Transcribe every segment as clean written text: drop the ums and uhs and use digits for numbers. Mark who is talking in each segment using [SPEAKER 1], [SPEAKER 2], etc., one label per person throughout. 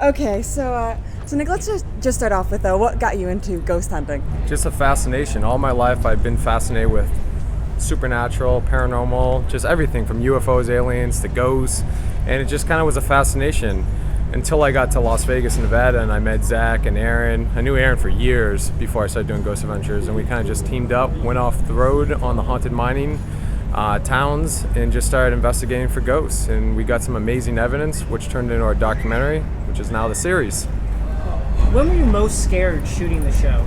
[SPEAKER 1] Okay, so Nick, let's just start off with what got you into ghost hunting?
[SPEAKER 2] Just a fascination. All my life I've been fascinated with supernatural, paranormal, just everything from UFOs, aliens to ghosts, and it just kind of was a fascination until I got to Las Vegas, Nevada, and I met Zach and Aaron. I knew Aaron for years before I started doing ghost adventures, and we kind of just teamed up, went off the road on the haunted mining towns, and just started investigating for ghosts. And we got some amazing evidence, which turned into our documentary, which is now the series.
[SPEAKER 3] When were you most scared shooting the show?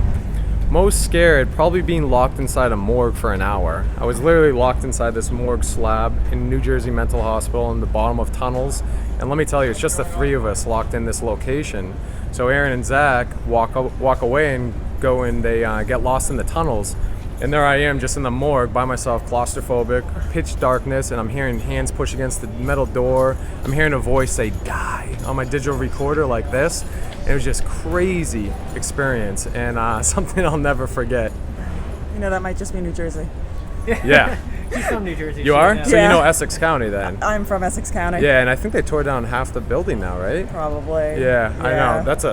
[SPEAKER 2] Most scared, probably being locked inside a morgue for an hour. I was literally locked inside this morgue slab in New Jersey Mental Hospital in the bottom of tunnels. And let me tell you, it's just the three of us locked in this location. So Aaron and Zach walk away and go and they get lost in the tunnels. And there I am just in the morgue by myself, claustrophobic, pitch darkness, and I'm hearing hands push against the metal door. I'm hearing a voice say, "Die," on my digital recorder like this. And it was just crazy experience and something I'll never forget.
[SPEAKER 1] You know, that might just be New Jersey.
[SPEAKER 2] Yeah.
[SPEAKER 3] She's from New Jersey.
[SPEAKER 2] You are?
[SPEAKER 3] Yeah.
[SPEAKER 2] So you know Essex County then?
[SPEAKER 1] I'm from Essex County.
[SPEAKER 2] Yeah, and I think they tore down half the building now, right?
[SPEAKER 1] Probably.
[SPEAKER 2] Yeah, I know. That's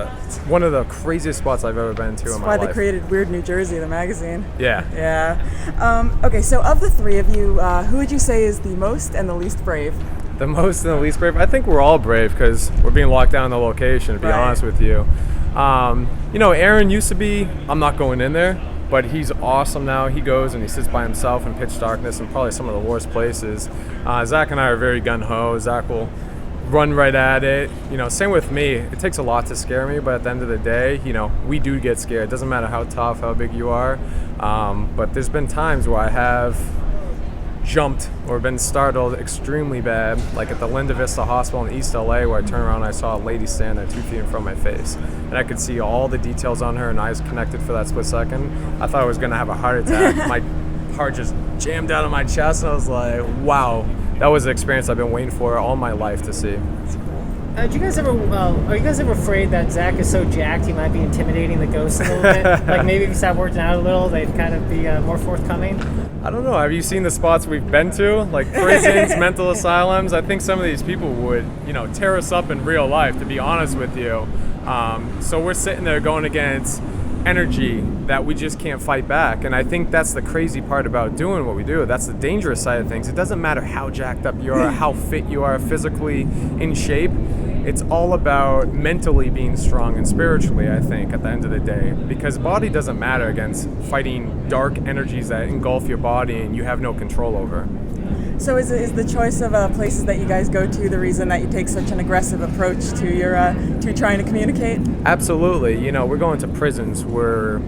[SPEAKER 2] one of the craziest spots I've ever been to in
[SPEAKER 1] That's
[SPEAKER 2] my
[SPEAKER 1] why
[SPEAKER 2] life.
[SPEAKER 1] they created Weird New Jersey, the magazine.
[SPEAKER 2] Yeah.
[SPEAKER 1] Yeah. Okay, so of the three of you, who would you say is the most and the least brave?
[SPEAKER 2] The most and the least brave? I think we're all brave because we're being locked down in the location, to be honest with you. Aaron used to be, I'm not going in there, but he's awesome now. He goes and he sits by himself in pitch darkness in probably some of the worst places. Zach and I are very gun-ho. Zach will run right at it. Same with me. It takes a lot to scare me, but at the end of the day, we do get scared. It doesn't matter how tough, how big you are. But there's been times where I have jumped or been startled extremely bad, like at the Linda Vista Hospital in East LA, where I turned around and I saw a lady stand there 2 feet in front of my face, and I could see all the details on her, and eyes connected for that split second. I thought I was gonna have a heart attack. My heart just jammed out of my chest, and I was like, wow, that was the experience I've been waiting for all my life to see.
[SPEAKER 3] Are you guys ever afraid that Zach is so jacked he might be intimidating the ghosts a little bit? Like maybe if you start working out a little, they'd kind of be more forthcoming?
[SPEAKER 2] I don't know. Have you seen the spots we've been to? Like prisons, mental asylums? I think some of these people would, tear us up in real life, to be honest with you. So we're sitting there going against energy that we just can't fight back. And I think that's the crazy part about doing what we do. That's the dangerous side of things. It doesn't matter how jacked up you are, how fit you are, physically in shape. It's all about mentally being strong and spiritually, I think, at the end of the day. Because body doesn't matter against fighting dark energies that engulf your body and you have no control over.
[SPEAKER 1] So is the choice of places that you guys go to the reason that you take such an aggressive approach to your to trying to communicate?
[SPEAKER 2] Absolutely. We're going to prisons where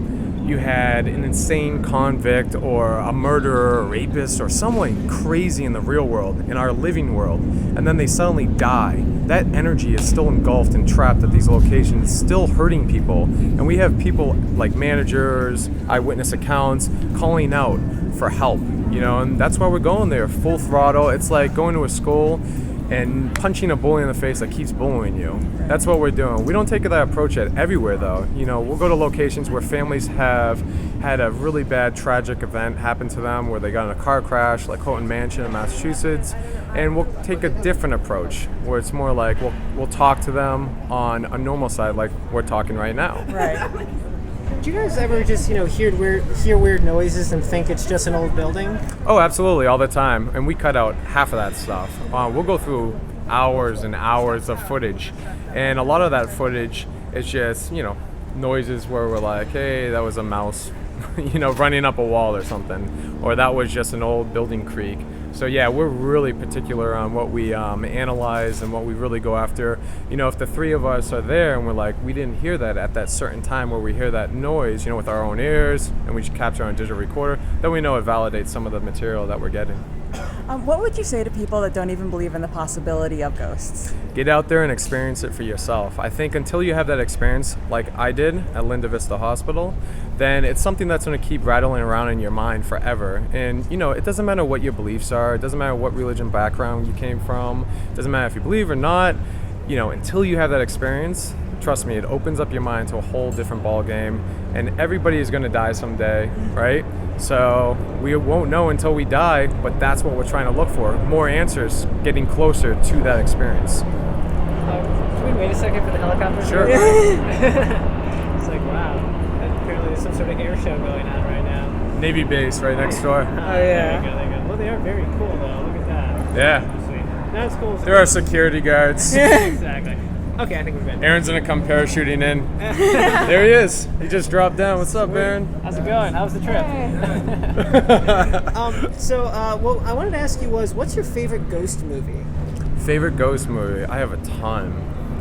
[SPEAKER 2] you had an insane convict or a murderer or rapist or someone crazy in the real world, in our living world, and then they suddenly die. That energy is still engulfed and trapped at these locations, still hurting people. And we have people like managers, eyewitness accounts, calling out for help, and that's why we're going there, full throttle. It's like going to a school and punching a bully in the face that keeps bullying you. That's what we're doing. We don't take that approach at everywhere though. We'll go to locations where families have had a really bad tragic event happen to them, where they got in a car crash, like Houghton Mansion in Massachusetts, and we'll take a different approach where it's more like we'll talk to them on a normal side, like we're talking right now.
[SPEAKER 1] Right.
[SPEAKER 3] Do you guys ever just, hear weird noises and think it's just an old building?
[SPEAKER 2] Oh, absolutely, all the time. And we cut out half of that stuff. We'll go through hours and hours of footage. And a lot of that footage is just, noises where we're like, hey, that was a mouse, running up a wall or something. Or that was just an old building creak. So yeah, we're really particular on what we analyze and what we really go after. If the three of us are there and we're like, we didn't hear that at that certain time where we hear that noise, with our own ears, and we capture on a digital recorder, then we know it validates some of the material that we're getting.
[SPEAKER 1] What would you say to people that don't even believe in the possibility of ghosts?
[SPEAKER 2] Get out there and experience it for yourself. I think until you have that experience, like I did at Linda Vista Hospital, then it's something that's going to keep rattling around in your mind forever. And, it doesn't matter what your beliefs are. It doesn't matter what religion background you came from. It doesn't matter if you believe or not. Until you have that experience, trust me, it opens up your mind to a whole different ball game. And everybody is going to die someday, right? So we won't know until we die, but that's what we're trying to look for. More answers, getting closer to that experience.
[SPEAKER 3] Can we wait a second for the helicopter?
[SPEAKER 2] Sure.
[SPEAKER 3] It's like, wow. And apparently there's some sort of air show going on right now.
[SPEAKER 2] Navy base right next door.
[SPEAKER 3] Oh, yeah. There you go. Well, they are very cool, though. Look at that.
[SPEAKER 2] Yeah.
[SPEAKER 3] Sweet. That's cool.
[SPEAKER 2] There are security guards.
[SPEAKER 3] Exactly. Okay, I think we're good.
[SPEAKER 2] Aaron's gonna come parachuting in. There he is. He just dropped down. What's up, Aaron?
[SPEAKER 3] How's it going? How's the trip? What I wanted to ask you was, what's your favorite ghost movie?
[SPEAKER 2] Favorite ghost movie? I have a ton.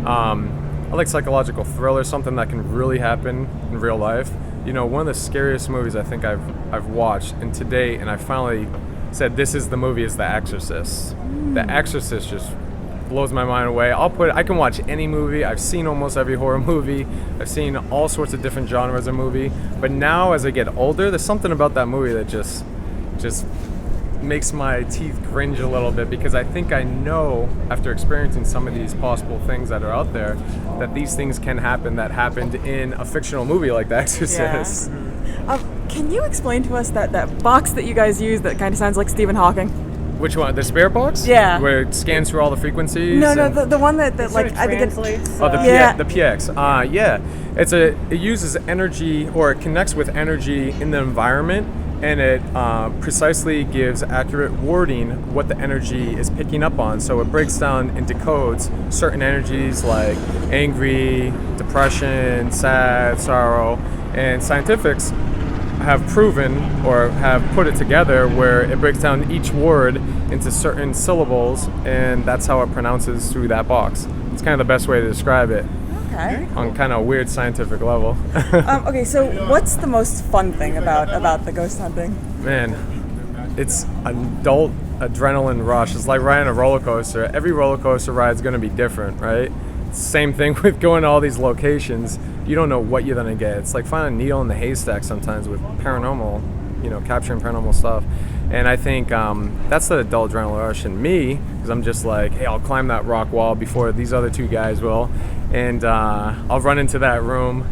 [SPEAKER 2] I like psychological thriller, something that can really happen in real life. You know, one of the scariest movies I think I've watched, and to date, and I finally said this is the movie, is The Exorcist. The Exorcist just blows my mind away. I can watch any movie. I've seen almost every horror movie. I've seen all sorts of different genres of movie. But now, as I get older, there's something about that movie that just makes my teeth cringe a little bit, because I think I know, after experiencing some of these possible things that are out there, that these things can happen that happened in a fictional movie like The Exorcist.
[SPEAKER 1] Yeah. Can you explain to us that box that you guys use that kind of sounds like Stephen Hawking?
[SPEAKER 2] Which one? The spirit box?
[SPEAKER 1] Yeah.
[SPEAKER 2] Where it scans through all the frequencies?
[SPEAKER 1] No, the one that like I think it's
[SPEAKER 2] the PX. Yeah. It uses energy, or it connects with energy in the environment, and it precisely gives accurate wording what the energy is picking up on. So it breaks down and decodes certain energies like angry, depression, sad, sorrow, and scientifics have proven or have put it together where it breaks down each word into certain syllables, and that's how it pronounces through that box. It's kind of the best way to describe it.
[SPEAKER 1] Okay.
[SPEAKER 2] On kind of a weird scientific level.
[SPEAKER 1] Okay, so what's the most fun thing about the ghost hunting?
[SPEAKER 2] Man, it's an adult adrenaline rush. It's like riding a roller coaster. Every roller coaster ride is going to be different, right? Same thing with going to all these locations. You don't know what you're going to get. It's like finding a needle in the haystack sometimes with paranormal, capturing paranormal stuff. And I think that's the adult adrenaline rush in me, because I'm just like, hey, I'll climb that rock wall before these other two guys will. And I'll run into that room,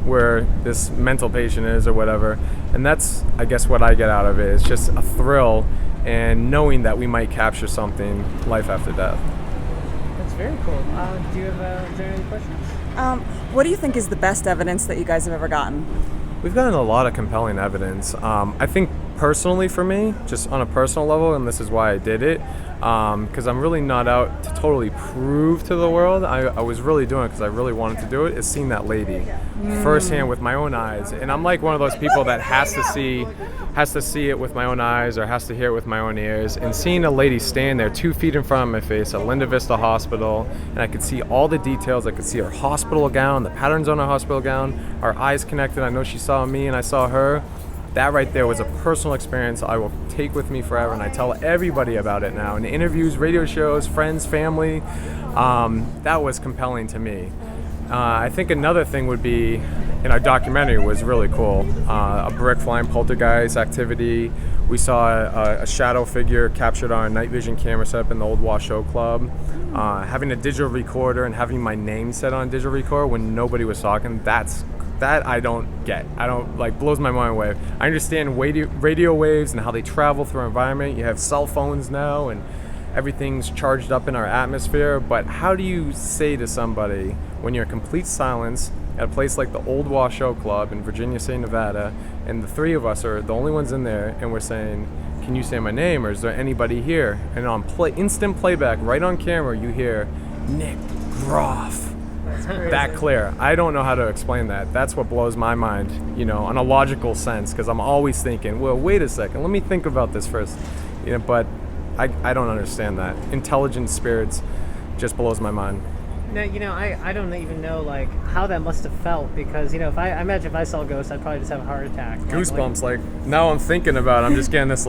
[SPEAKER 2] where this mental patient is or whatever. And that's, I guess, what I get out of it. It's just a thrill and knowing that we might capture something life after death.
[SPEAKER 3] That's very cool. Is there any questions?
[SPEAKER 1] What do you think is the best evidence that you guys have ever gotten?
[SPEAKER 2] We've gotten a lot of compelling evidence. I think personally for me, just on a personal level, and this is why I did it, because I'm really not out to totally prove to the world. I was really doing it because I really wanted to do it, is seeing that lady firsthand with my own eyes. And I'm like one of those people that has to see it with my own eyes, or has to hear it with my own ears. And seeing a lady stand there 2 feet in front of my face at Linda Vista Hospital, and I could see all the details. I could see her hospital gown, the patterns on her hospital gown, our eyes connected. I know she saw me and I saw her. That right there was a personal experience I will take with me forever, and I tell everybody about it now in interviews, radio shows, friends, family. That was compelling to me. I think another thing would be, in our documentary, was really cool. A brick flying poltergeist activity. We saw a shadow figure captured on a night vision camera set up in the Old Washoe Club. Having a digital recorder and having my name set on a digital recorder when nobody was talking, that I don't get. Blows my mind away. I understand radio waves and how they travel through our environment. You have cell phones now and everything's charged up in our atmosphere, but how do you say to somebody when you're in complete silence at a place like the Old Washoe Club in Virginia City, Nevada, and the three of us are the only ones in there, and we're saying, can you say my name, or is there anybody here? And on instant playback, right on camera, you hear Nick Groff. That clear. I don't know how to explain that. That's what blows my mind, on a logical sense, because I'm always thinking, well, wait a second, let me think about this first. But I don't understand that. Intelligent spirits just blows my mind.
[SPEAKER 3] Now, I don't even know how that must have felt, because I imagine if I saw ghosts, I'd probably just have a heart attack.
[SPEAKER 2] Goosebumps. Now I'm thinking about it, I'm just getting this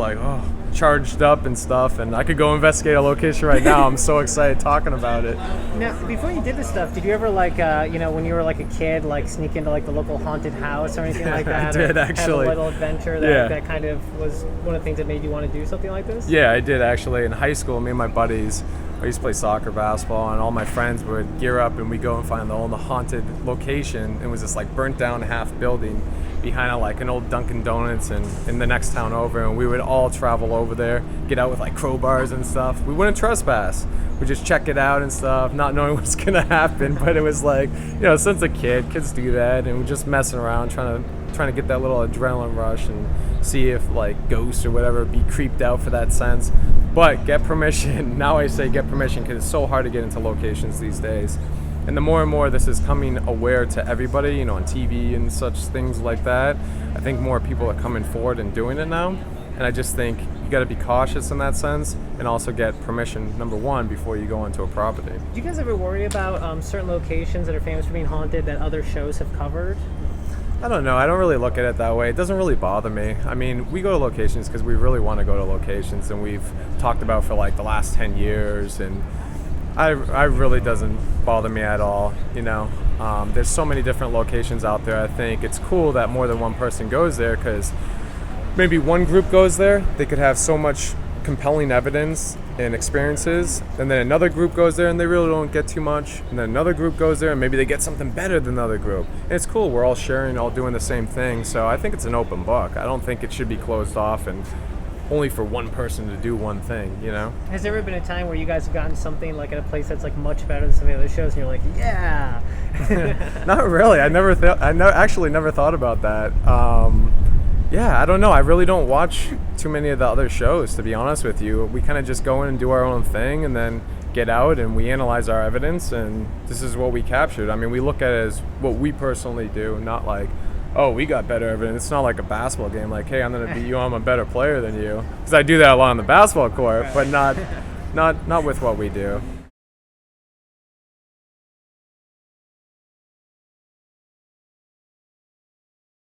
[SPEAKER 2] charged up and stuff, and I could go investigate a location right now. I'm so excited talking about it.
[SPEAKER 3] Now, before you did this stuff, did you ever when you were a kid, sneak into the local haunted house or anything like that?
[SPEAKER 2] I did, actually.
[SPEAKER 3] Have a little adventure that kind of was one of the things that made you want to do something like this?
[SPEAKER 2] Yeah, I did actually. In high school, me and my buddies, I used to play soccer, basketball, and all my friends would gear up and we go and find the haunted location. It was this burnt down half building behind an old Dunkin' Donuts and in the next town over, and we would all travel over there, get out with crowbars and stuff. We wouldn't trespass. we just check it out and stuff, not knowing what's gonna happen. But it was like, since a kid, kids do that, and we're just messing around, trying to get that little adrenaline rush and see if like ghosts or whatever, be creeped out for that sense. But get permission. Now I say get permission because it's so hard to get into locations these days. And the more and more this is coming aware to everybody, on TV and such things like that, I think more people are coming forward and doing it now. And I just think you got to be cautious in that sense, and also get permission, number one, before you go into a property.
[SPEAKER 3] Do you guys ever worry about certain locations that are famous for being haunted that other shows have covered?
[SPEAKER 2] I don't know. I don't really look at it that way. It doesn't really bother me. I mean, we go to locations because we really want to go to locations, and we've talked about for like the last 10 years, and I really doesn't bother me at all. There's so many different locations out there. I think it's cool that more than one person goes there, because maybe one group goes there, they could have so much compelling evidence and experiences, and then another group goes there and they really don't get too much, and then another group goes there and maybe they get something better than the other group. And it's cool, we're all sharing, all doing the same thing. So I think it's an open book. I don't think it should be closed off and only for one person to do one thing,
[SPEAKER 3] Has there ever been a time where you guys have gotten something like at a place that's like much better than some of the other shows, and you're like, yeah?
[SPEAKER 2] Not really. I actually never thought about that. Yeah, I don't know. I really don't watch too many of the other shows, to be honest with you. We kind of just go in and do our own thing and then get out and we analyze our evidence, and this is what we captured. I mean, we look at it as what we personally do, not like, oh, we got better evidence. It's not like a basketball game, like, hey, I'm going to beat you, I'm a better player than you. Because I do that a lot on the basketball court, but not with what we do.